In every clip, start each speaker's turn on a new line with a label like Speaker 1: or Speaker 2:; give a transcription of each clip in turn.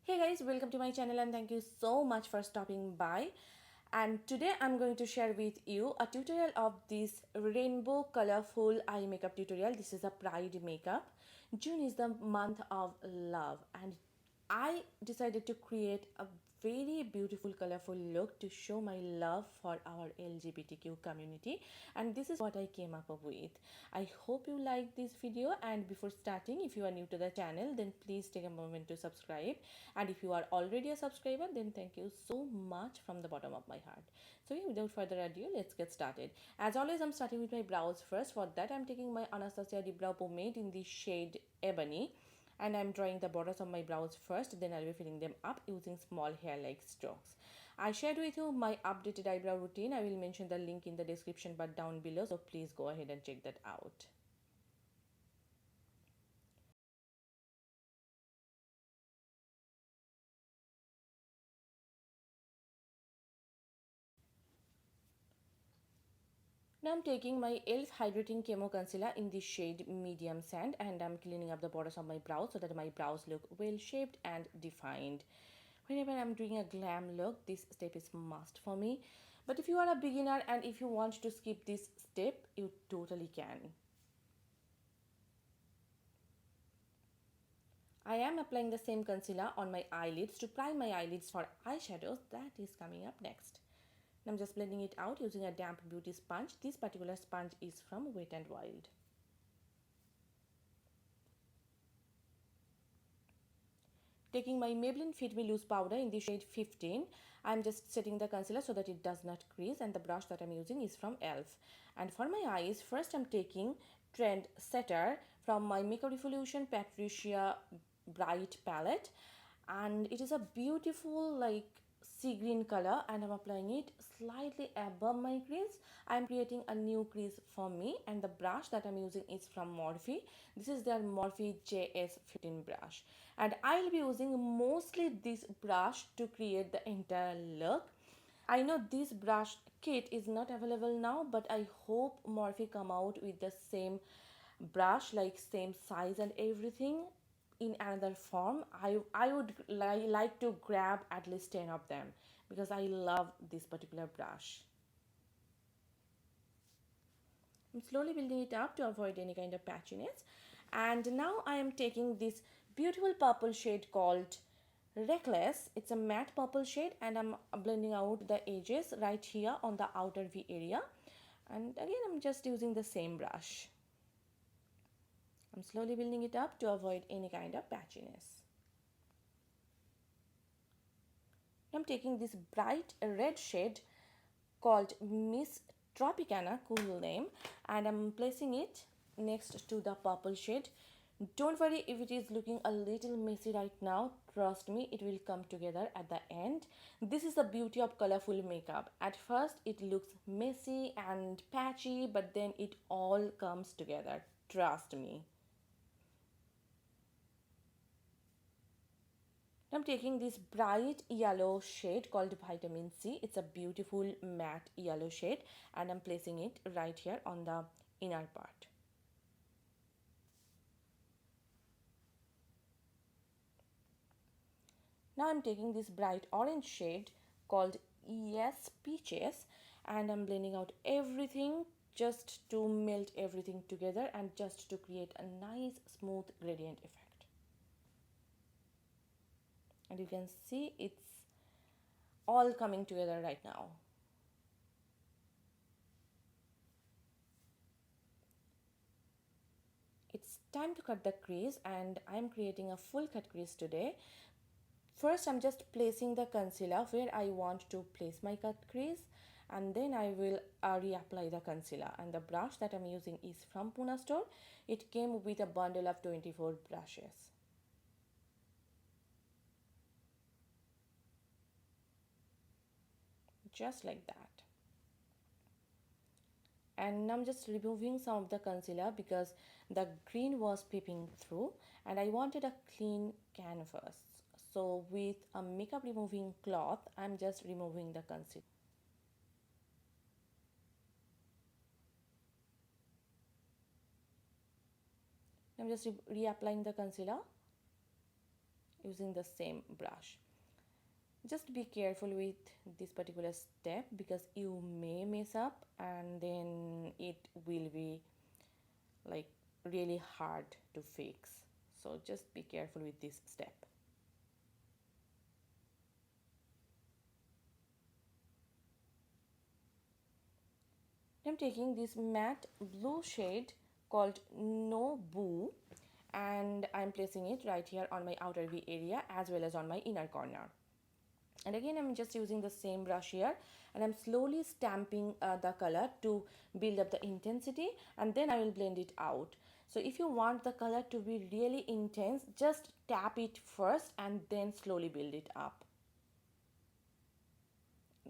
Speaker 1: Hey guys, welcome to my channel and thank you so much for stopping by. And today I'm going to share with you a tutorial of this rainbow colorful eye makeup tutorial. This is a Pride makeup. June is the month of love and I decided to create a very beautiful colorful look to show my love for our LGBTQ community, and this is what I came up with. I hope you like this video, and before starting, if you are new to the channel, then please take a moment to subscribe, and if you are already a subscriber, then thank you so much from the bottom of my heart. So yeah, without further ado, let's get started. As always, I'm starting with my brows first. For that, I'm taking my Anastasia Deep Brow Pomade in the shade Ebony, and I'm drawing the borders of my brows first, then I'll be filling them up using small hair like strokes. I shared with you my updated eyebrow routine. I will mention the link in the description bar down below, so please go ahead and check that out. Now I'm taking my e.l.f. Hydrating Chemo Concealer in the shade Medium Sand, and I'm cleaning up the borders of my brows so that my brows look well shaped and defined. Whenever I'm doing a glam look, this step is must for me. But if you are a beginner and if you want to skip this step, you totally can. I am applying the same concealer on my eyelids to prime my eyelids for eyeshadows that is coming up next. I'm just blending it out using a damp beauty sponge. This particular sponge is from Wet n Wild. Taking my Maybelline Fit Me Loose Powder in the shade 15, I'm just setting the concealer so that it does not crease, and the brush that I'm using is from e.l.f. And for my eyes, first I'm taking Trend Setter from my Makeup Revolution Patricia Bright palette, and it is a beautiful sea green color, and I'm applying it slightly above my crease. I'm creating a new crease for me, and the brush that I'm using is from Morphe. This is their Morphe JS15 brush, and I'll be using mostly this brush to create the entire look. I know this brush kit is not available now, but I hope Morphe come out with the same brush, like same size and everything, in another form. I would like to grab at least 10 of them because I love this particular brush. I'm slowly building it up to avoid any kind of patchiness. And now I am taking this beautiful purple shade called Reckless. It's a matte purple shade, and I'm blending out the edges right here on the outer V area. And again, I'm just using the same brush. I'm slowly building it up to avoid any kind of patchiness. I'm taking this bright red shade called Miss Tropicana, cool name, and I'm placing it next to the purple shade. Don't worry if it is looking a little messy right now. Trust me, it will come together at the end. This is the beauty of colorful makeup. At first, it looks messy and patchy, but then it all comes together. Trust me. I'm taking this bright yellow shade called Vitamin C. It's a beautiful matte yellow shade, and I'm placing it right here on the inner part. Now I'm taking this bright orange shade called Yes Peaches, and I'm blending out everything just to melt everything together and just to create a nice smooth gradient effect. And you can see it's all coming together right now. It's time to cut the crease, and I'm creating a full cut crease today. First, I'm just placing the concealer where I want to place my cut crease, and then I will reapply the concealer. And the brush that I'm using is from Pune store. It came with a bundle of 24 brushes. Just like that. And I'm just removing some of the concealer because the green was peeping through and I wanted a clean canvas. So with a makeup removing cloth, I'm just removing the concealer. I'm just reapplying the concealer using the same brush. Just be careful with this particular step because you may mess up and then it will be like really hard to fix. So just be careful with this step. I'm taking this matte blue shade called No Boo, and I'm placing it right here on my outer V area as well as on my inner corner. And again, I'm just using the same brush here, and I'm slowly stamping the color to build up the intensity, and then I will blend it out. So if you want the color to be really intense, just tap it first and then slowly build it up.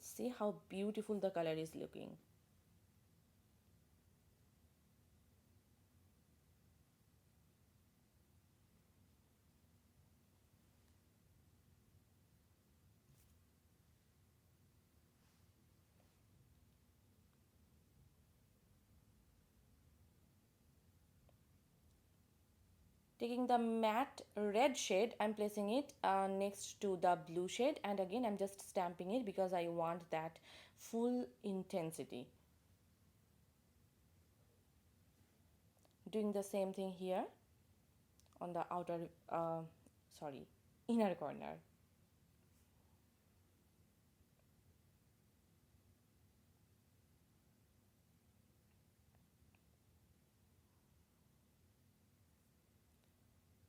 Speaker 1: See how beautiful the color is looking. Taking the matte red shade, I'm placing it next to the blue shade, and again I'm just stamping it because I want that full intensity. Doing the same thing here on the outer, sorry, inner corner.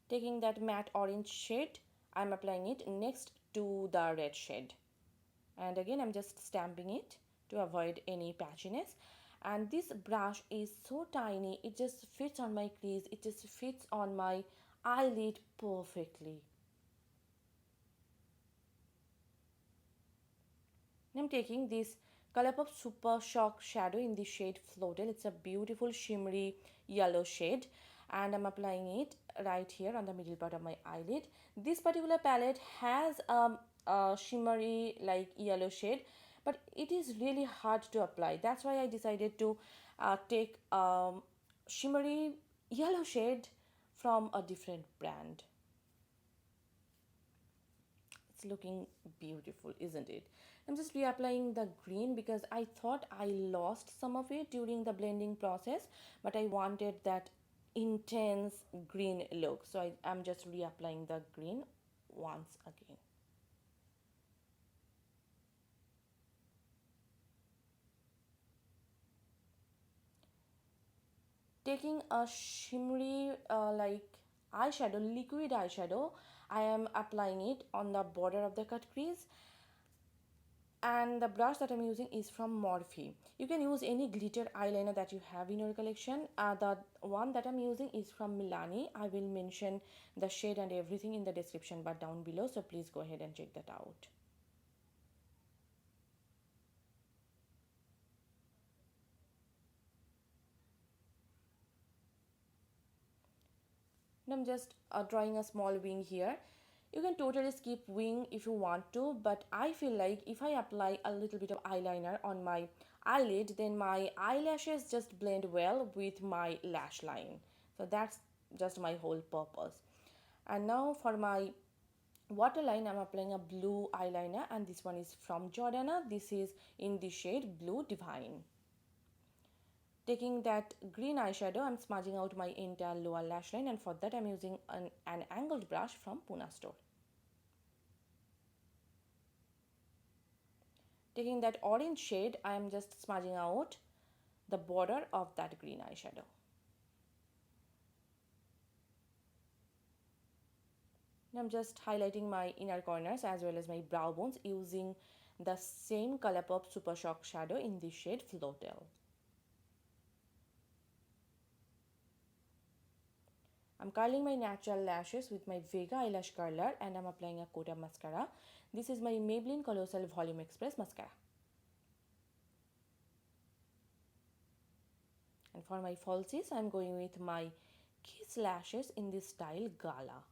Speaker 1: Taking that matte orange shade, I'm applying it next to the red shade. And again, I'm just stamping it to avoid any patchiness. And this brush is so tiny, it just fits on my crease, it just fits on my eyelid perfectly. I'm taking this Colourpop Super Shock shadow in the shade Floatel. It's a beautiful shimmery yellow shade, and I'm applying it right here on the middle part of my eyelid. This particular palette has a shimmery like yellow shade, but it is really hard to apply. That's why I decided to take shimmery yellow shade from a different brand. It's looking beautiful, isn't it? I'm just reapplying the green because I thought I lost some of it during the blending process, but I wanted that intense green look. So I'm just reapplying the green once again. Taking a shimmery like eyeshadow, liquid eyeshadow, I am applying it on the border of the cut crease, and the brush that I'm using is from Morphe. You can use any glitter eyeliner that you have in your collection. The one that I'm using is from Milani. I will mention the shade and everything in the description bar down below, so please go ahead and check that out. And I'm just drawing a small wing here. You can totally skip wing if you want to, but I feel like if I apply a little bit of eyeliner on my eyelid, then my eyelashes just blend well with my lash line. So that's just my whole purpose. And now for my waterline, I'm applying a blue eyeliner, and this one is from Jordana. This is in the shade Blue Divine. Taking that green eyeshadow, I'm smudging out my entire lower lash line, and for that I'm using an angled brush from Puna store. Taking that orange shade, I am just smudging out the border of that green eyeshadow. And I'm just highlighting my inner corners as well as my brow bones using the same Colourpop Super Shock shadow in the shade Floatel. I'm curling my natural lashes with my Vega eyelash curler, and I'm applying a coat of mascara. This is my Maybelline Colossal Volume Express mascara. And for my falsies, I'm going with my Kiss lashes in this style Gala.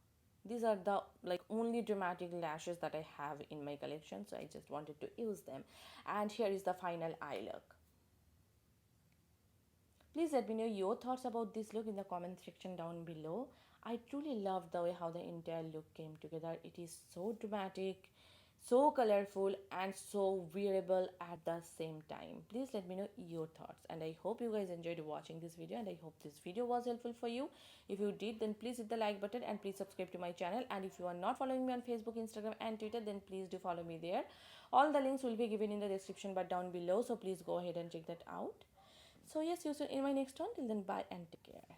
Speaker 1: These are the only dramatic lashes that I have in my collection, so I just wanted to use them. And here is the final eye look. Please let me know your thoughts about this look in the comment section down below. I truly love the way how the entire look came together. It is so dramatic, so colorful, and so wearable at the same time. Please let me know your thoughts, and I hope you guys enjoyed watching this video, and I hope this video was helpful for you. If you did, then please hit the like button and please subscribe to my channel. And if you are not following me on Facebook, Instagram and Twitter, then please do follow me there. All the links will be given in the description bar down below, so please go ahead and check that out. So yes, see you soon in my next one. Till then, bye and take care.